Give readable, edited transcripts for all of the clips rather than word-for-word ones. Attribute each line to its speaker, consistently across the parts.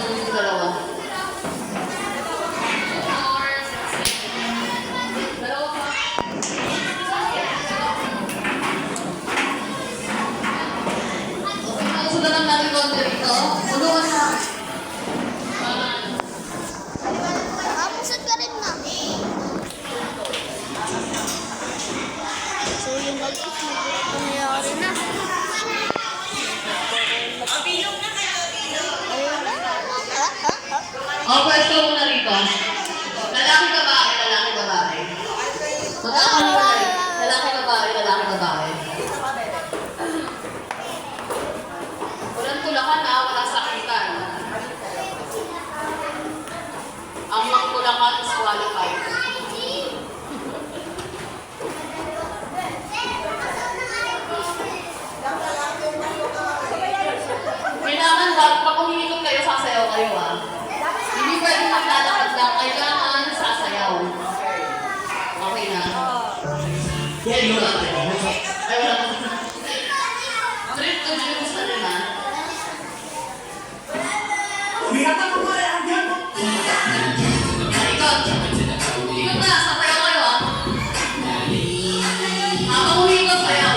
Speaker 1: dalawa. Dalawa pa. Sundan lang natin konti rito. Tulungan na.
Speaker 2: Pusod ka rin na. So yung mag-is nangyari na.
Speaker 1: O, pwesto muna rito. Lalaki, babae, lalaki, babae. Magkakaroon mo na rin. Lalaki, babae, lalaki, babae. Walang tulakan na, walang sakitan. Ang magtulakan is qualified. Kailangan pag umikot kayo, sasayaw kayo Hindi pwede maglalakad lang, kailangan sasayaw. Okay na? Yan yun natin. Ay, wala ko. Trip to juice na rin Ikot. Ikot na, sasayaw kayo Habang umikot, sayaw.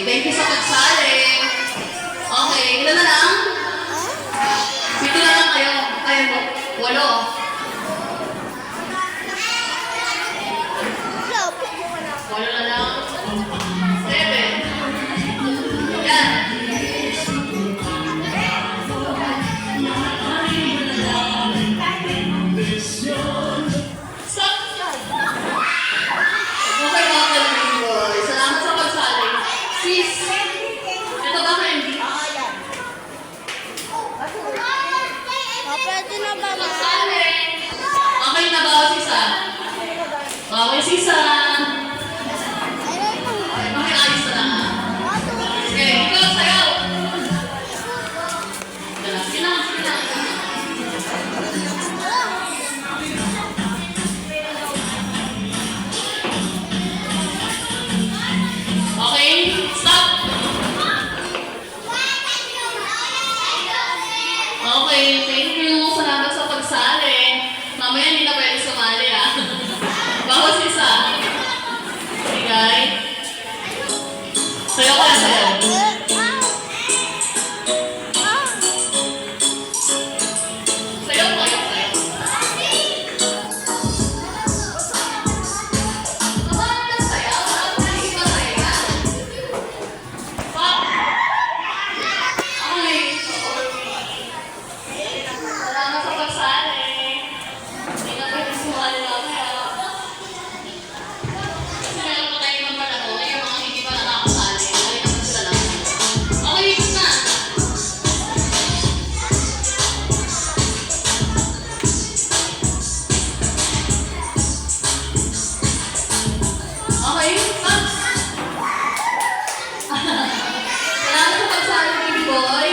Speaker 1: Thank you sa pagsali. Okay, ilan na lang? 7 na lang kayo. Ay, 8. 8 na lang. 7. Yan. Stop! Okay, mga kalibig. Salamat sa pagsali. Sis, ito ba ka hindi?
Speaker 2: Pwede na ba ba?
Speaker 1: Okay na ba, Sisa? Okay, Sisa. Okay, ayos na lang. Sige, ikaw, sayaw. Sige na. Okay, stop. Okay, thank you. Salamat sa pagsali. Mamaya hindi na pwede sumali Bawas isa. Sige. Sayaw ka na sayaw. Sayaw kayo, sayaw. Kapag ka sayaw, hindi ka sayaw. Salamat sa pagsali. Hindi na pwede sumali mamaya. Kasi meron pa tayo naman pala yung mga hindi pa nakakasali. Okay naman sila lang. Okay, ikot na. Okay, stop. Salamat sa pagsali, baby boy.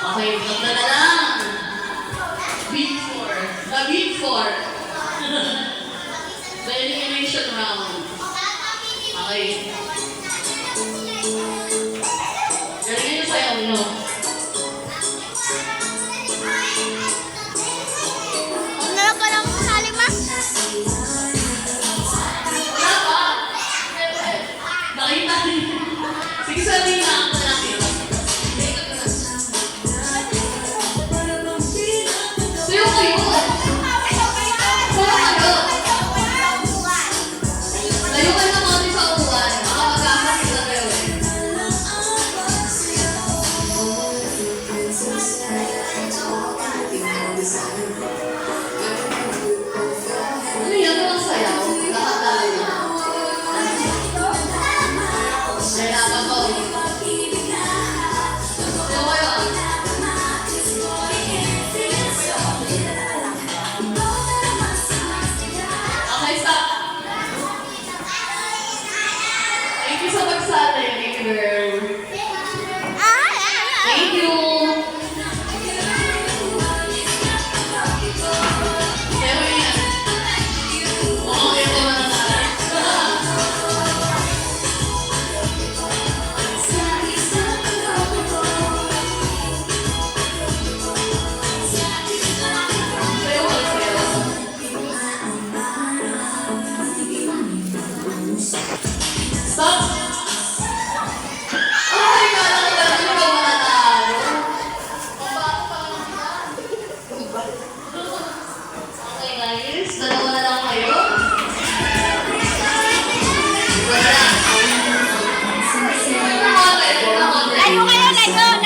Speaker 1: Okay, ganda na lang. Big 4. The Big 4. The elimination round. Okay. Ano?
Speaker 2: Nalang ka lang sa lima.
Speaker 1: Wala pa. Nakita niyo. Sige, sabihin na ako natin. Sayo kayo. Wala kayo. Layo kayo ng konti sa upuan. Baka magkakasig na kayo eh. Ano yan? Anong sayaw? Lahat tayo. Kailangan ko. Sayo kayo ah. Okay, stop. Thank you sa pagsali. Thank you, girl. Thank you. Pero yan. Mukhang ito na natin. Sayo ka, sayo. Stop! Ay, kala ko talaga ikaw mananalo. Pambato pa lang yan. Okay guys, dalawa na lang kayo. Wala. Okay, okay.
Speaker 2: Layo kayo, layo.